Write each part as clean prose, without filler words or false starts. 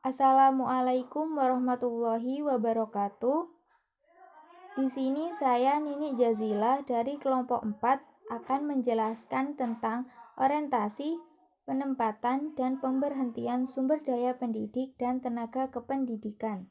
Assalamualaikum warahmatullahi wabarakatuh. Di sini saya Nini Jazila dari kelompok 4 akan menjelaskan tentang orientasi, penempatan, dan pemberhentian sumber daya pendidik dan tenaga kependidikan.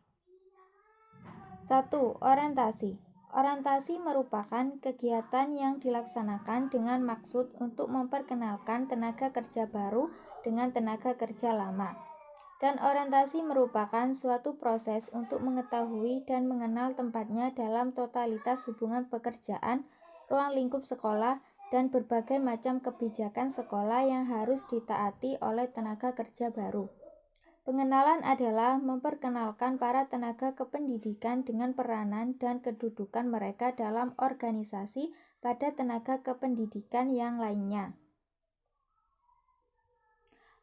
1. Orientasi. Orientasi merupakan kegiatan yang dilaksanakan dengan maksud untuk memperkenalkan tenaga kerja baru dengan tenaga kerja lama. Dan orientasi merupakan suatu proses untuk mengetahui dan mengenal tempatnya dalam totalitas hubungan pekerjaan, ruang lingkup sekolah, dan berbagai macam kebijakan sekolah yang harus ditaati oleh tenaga kerja baru. Pengenalan adalah memperkenalkan para tenaga kependidikan dengan peranan dan kedudukan mereka dalam organisasi pada tenaga kependidikan yang lainnya.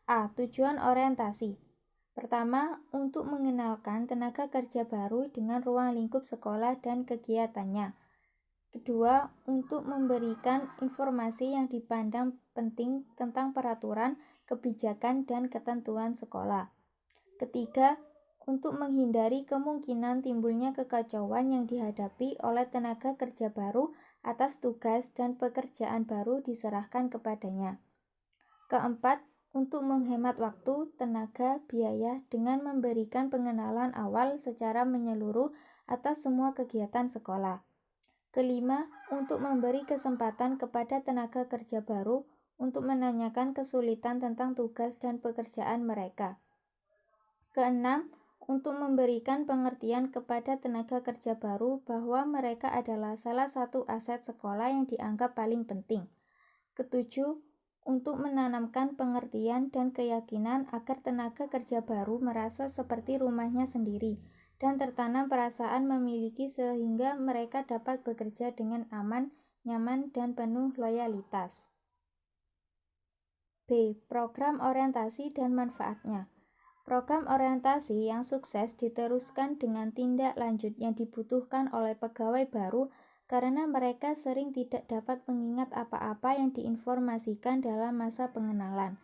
A. Tujuan orientasi. Pertama, untuk mengenalkan tenaga kerja baru dengan ruang lingkup sekolah dan kegiatannya. Kedua, untuk memberikan informasi yang dipandang penting tentang peraturan, kebijakan, dan ketentuan sekolah. Ketiga, untuk menghindari kemungkinan timbulnya kekacauan yang dihadapi oleh tenaga kerja baru atas tugas dan pekerjaan baru diserahkan kepadanya. Keempat, untuk menghemat waktu, tenaga, biaya dengan memberikan pengenalan awal secara menyeluruh atas semua kegiatan sekolah. Kelima, untuk memberi kesempatan kepada tenaga kerja baru untuk menanyakan kesulitan tentang tugas dan pekerjaan mereka. Keenam, untuk memberikan pengertian kepada tenaga kerja baru bahwa mereka adalah salah satu aset sekolah yang dianggap paling penting. Ketujuh, untuk menanamkan pengertian dan keyakinan agar tenaga kerja baru merasa seperti rumahnya sendiri dan tertanam perasaan memiliki sehingga mereka dapat bekerja dengan aman, nyaman, dan penuh loyalitas. B. Program orientasi dan manfaatnya. Program orientasi yang sukses diteruskan dengan tindak lanjut yang dibutuhkan oleh pegawai baru karena mereka sering tidak dapat mengingat apa-apa yang diinformasikan dalam masa pengenalan.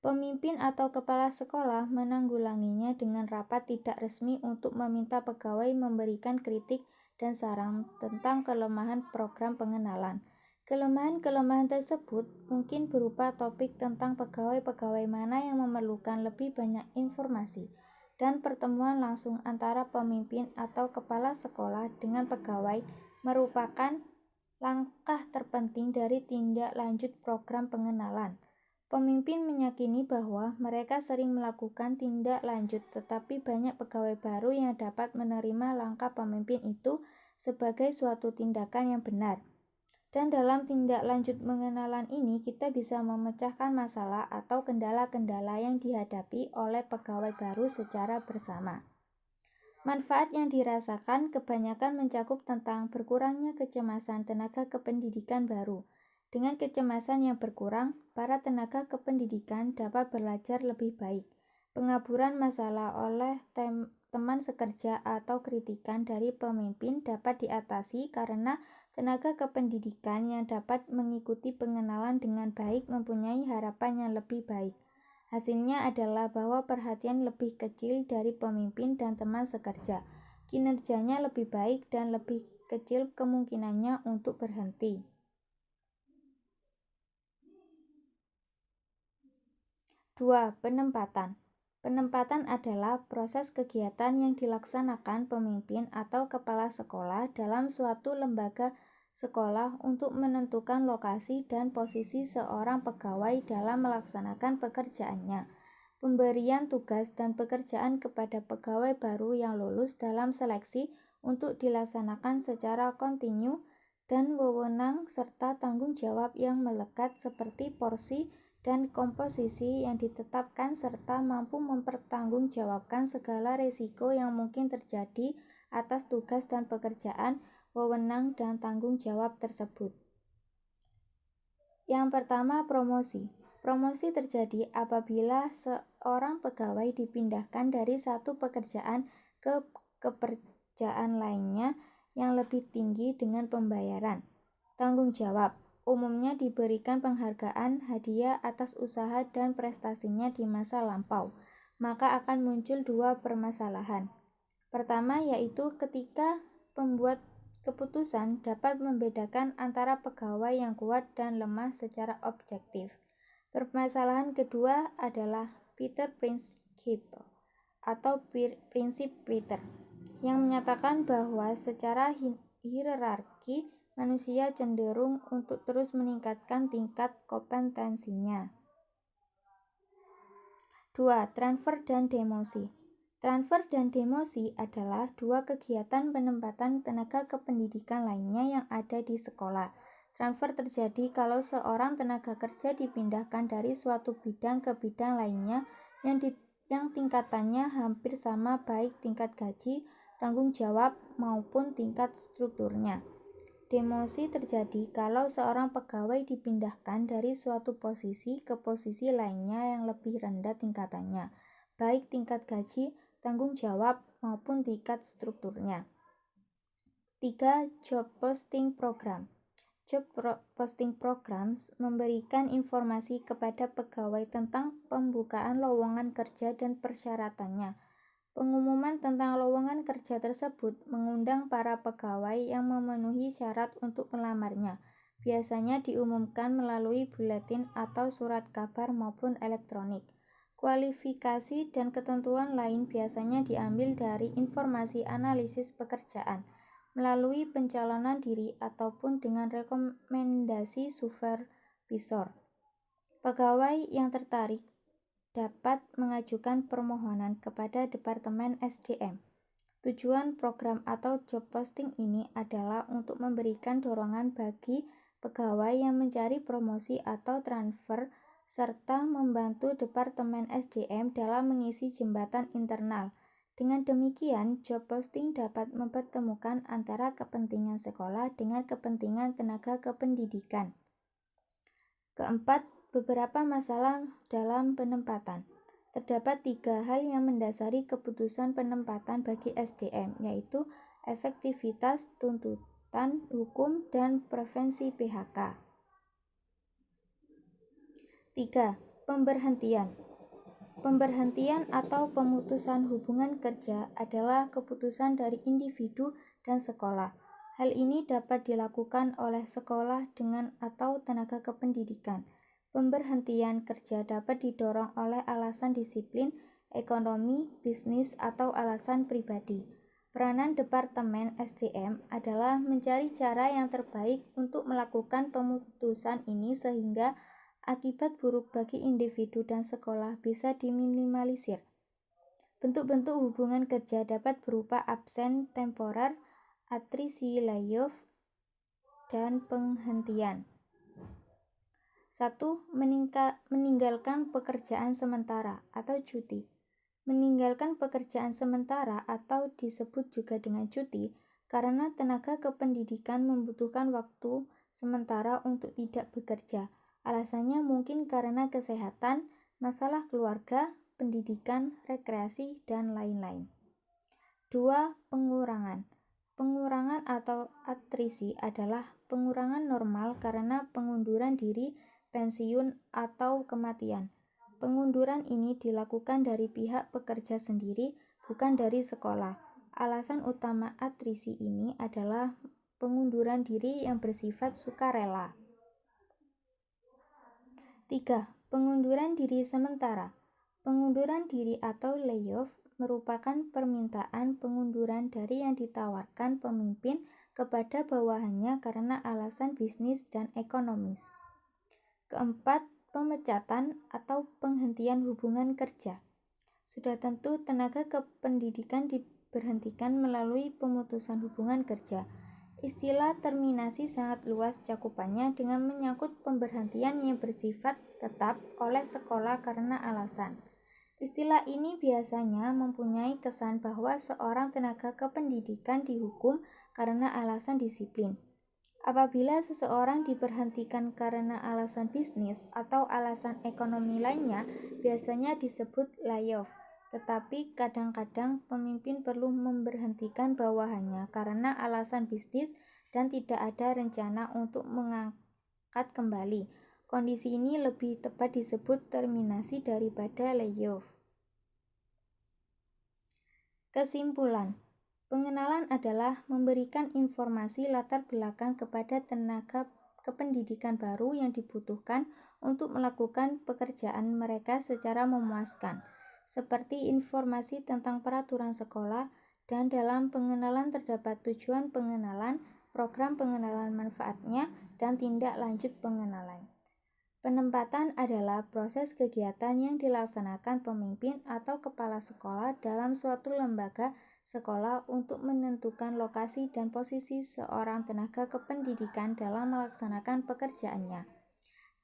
Pemimpin atau kepala sekolah menanggulanginya dengan rapat tidak resmi untuk meminta pegawai memberikan kritik dan saran tentang kelemahan program pengenalan. Kelemahan-kelemahan tersebut mungkin berupa topik tentang pegawai-pegawai mana yang memerlukan lebih banyak informasi, dan pertemuan langsung antara pemimpin atau kepala sekolah dengan pegawai merupakan langkah terpenting dari tindak lanjut program pengenalan. Pemimpin meyakini bahwa mereka sering melakukan tindak lanjut, tetapi banyak pegawai baru yang dapat menerima langkah pemimpin itu sebagai suatu tindakan yang benar. Dan dalam tindak lanjut pengenalan ini, kita bisa memecahkan masalah atau kendala-kendala yang dihadapi oleh pegawai baru secara bersama. Manfaat yang dirasakan kebanyakan mencakup tentang berkurangnya kecemasan tenaga kependidikan baru. Dengan kecemasan yang berkurang, para tenaga kependidikan dapat belajar lebih baik. Pengaburan masalah oleh teman sekerja atau kritikan dari pemimpin dapat diatasi karena tenaga kependidikan yang dapat mengikuti pengenalan dengan baik mempunyai harapan yang lebih baik. Hasilnya adalah bahwa perhatian lebih kecil dari pemimpin dan teman sekerja. Kinerjanya lebih baik dan lebih kecil kemungkinannya untuk berhenti. 2. Penempatan. Penempatan adalah proses kegiatan yang dilaksanakan pemimpin atau kepala sekolah dalam suatu lembaga sekolah untuk menentukan lokasi dan posisi seorang pegawai dalam melaksanakan pekerjaannya. Pemberian tugas dan pekerjaan kepada pegawai baru yang lulus dalam seleksi untuk dilaksanakan secara kontinu dan wewenang serta tanggung jawab yang melekat seperti porsi dan komposisi yang ditetapkan serta mampu mempertanggungjawabkan segala risiko yang mungkin terjadi atas tugas dan pekerjaan, wewenang dan tanggung jawab tersebut. Yang pertama, promosi. Promosi terjadi apabila seorang pegawai dipindahkan dari satu pekerjaan ke pekerjaan lainnya yang lebih tinggi dengan pembayaran. Tanggung jawab. Umumnya diberikan penghargaan, hadiah atas usaha dan prestasinya di masa lampau. maka akan muncul dua permasalahan. Pertama yaitu ketika pembuat keputusan dapat membedakan antara pegawai yang kuat dan lemah secara objektif. Permasalahan kedua adalah Peter Principle atau prinsip Peter yang menyatakan bahwa secara hierarki manusia cenderung untuk terus meningkatkan tingkat kompetensinya. 2. Transfer dan demosi. Transfer dan demosi adalah dua kegiatan penempatan tenaga kependidikan lainnya yang ada di sekolah. Transfer terjadi kalau seorang tenaga kerja dipindahkan dari suatu bidang ke bidang lainnya yang tingkatannya hampir sama baik tingkat gaji, tanggung jawab, maupun tingkat strukturnya. Demosi terjadi kalau seorang pegawai dipindahkan dari suatu posisi ke posisi lainnya yang lebih rendah tingkatannya, baik tingkat gaji, tanggung jawab, maupun tingkat strukturnya. 3. Job Posting Program. Job Posting Programs memberikan informasi kepada pegawai tentang pembukaan lowongan kerja dan persyaratannya. Pengumuman tentang lowongan kerja tersebut mengundang para pegawai yang memenuhi syarat untuk melamarnya. Biasanya diumumkan melalui buletin atau surat kabar maupun elektronik. Kualifikasi dan ketentuan lain biasanya diambil dari informasi analisis pekerjaan, melalui pencalonan diri ataupun dengan rekomendasi supervisor. Pegawai yang tertarik dapat mengajukan permohonan kepada Departemen SDM. Tujuan program atau job posting ini adalah untuk memberikan dorongan bagi pegawai yang mencari promosi atau transfer serta membantu Departemen SDM dalam mengisi jembatan internal. Dengan demikian, job posting dapat mempertemukan antara kepentingan sekolah dengan kepentingan tenaga kependidikan. Keempat, beberapa masalah dalam penempatan. Terdapat 3 hal yang mendasari keputusan penempatan bagi SDM, yaitu efektivitas, tuntutan hukum, dan prevensi PHK. 3. Pemberhentian. Pemberhentian atau pemutusan hubungan kerja adalah keputusan dari individu dan sekolah. Hal ini dapat dilakukan oleh sekolah dengan atau tenaga kependidikan. Pemberhentian kerja dapat didorong oleh alasan disiplin, ekonomi, bisnis, atau alasan pribadi. Peranan Departemen SDM adalah mencari cara yang terbaik untuk melakukan pemutusan ini sehingga akibat buruk bagi individu dan sekolah bisa diminimalisir. Bentuk-bentuk hubungan kerja dapat berupa absen temporer, atrisi, layoff, dan penghentian. 1. Meninggalkan pekerjaan sementara atau cuti. Meninggalkan pekerjaan sementara atau disebut juga dengan cuti karena tenaga kependidikan membutuhkan waktu sementara untuk tidak bekerja. Alasannya mungkin karena kesehatan, masalah keluarga, pendidikan, rekreasi, dan lain-lain. 2. Pengurangan. Pengurangan atau atrisi adalah pengurangan normal karena pengunduran diri, pensiun, atau kematian. Pengunduran ini dilakukan dari pihak pekerja sendiri, bukan dari sekolah. Alasan utama atrisi ini adalah pengunduran diri yang bersifat sukarela. 3. Pengunduran diri sementara. Pengunduran diri atau layoff merupakan permintaan pengunduran dari yang ditawarkan pemimpin kepada bawahannya karena alasan bisnis dan ekonomis. Keempat, pemecatan atau penghentian hubungan kerja. Sudah tentu tenaga kependidikan diberhentikan melalui pemutusan hubungan kerja. Istilah terminasi sangat luas cakupannya dengan menyangkut pemberhentian yang bersifat tetap oleh sekolah karena alasan. Istilah ini biasanya mempunyai kesan bahwa seorang tenaga kependidikan dihukum karena alasan disiplin. Apabila seseorang diberhentikan karena alasan bisnis atau alasan ekonomi lainnya, biasanya disebut layoff. Tetapi kadang-kadang pemimpin perlu memberhentikan bawahannya karena alasan bisnis dan tidak ada rencana untuk mengangkat kembali. Kondisi ini lebih tepat disebut terminasi daripada layoff. Kesimpulan, pengenalan adalah memberikan informasi latar belakang kepada tenaga kependidikan baru yang dibutuhkan untuk melakukan pekerjaan mereka secara memuaskan, seperti informasi tentang peraturan sekolah, dan dalam pengenalan terdapat tujuan pengenalan, program pengenalan manfaatnya, dan tindak lanjut pengenalan. Penempatan adalah proses kegiatan yang dilaksanakan pemimpin atau kepala sekolah dalam suatu lembaga sekolah untuk menentukan lokasi dan posisi seorang tenaga kependidikan dalam melaksanakan pekerjaannya.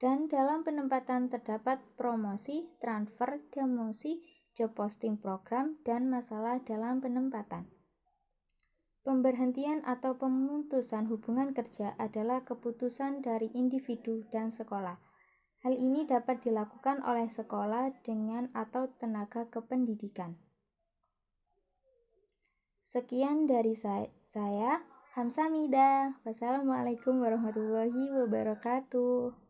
Dan dalam penempatan terdapat promosi, transfer, demosi, job posting program, dan masalah dalam penempatan. Pemberhentian atau pemutusan hubungan kerja adalah keputusan dari individu dan sekolah. Hal ini dapat dilakukan oleh sekolah dengan atau tenaga kependidikan. Sekian dari saya, Hamsamida. Wassalamualaikum warahmatullahi wabarakatuh.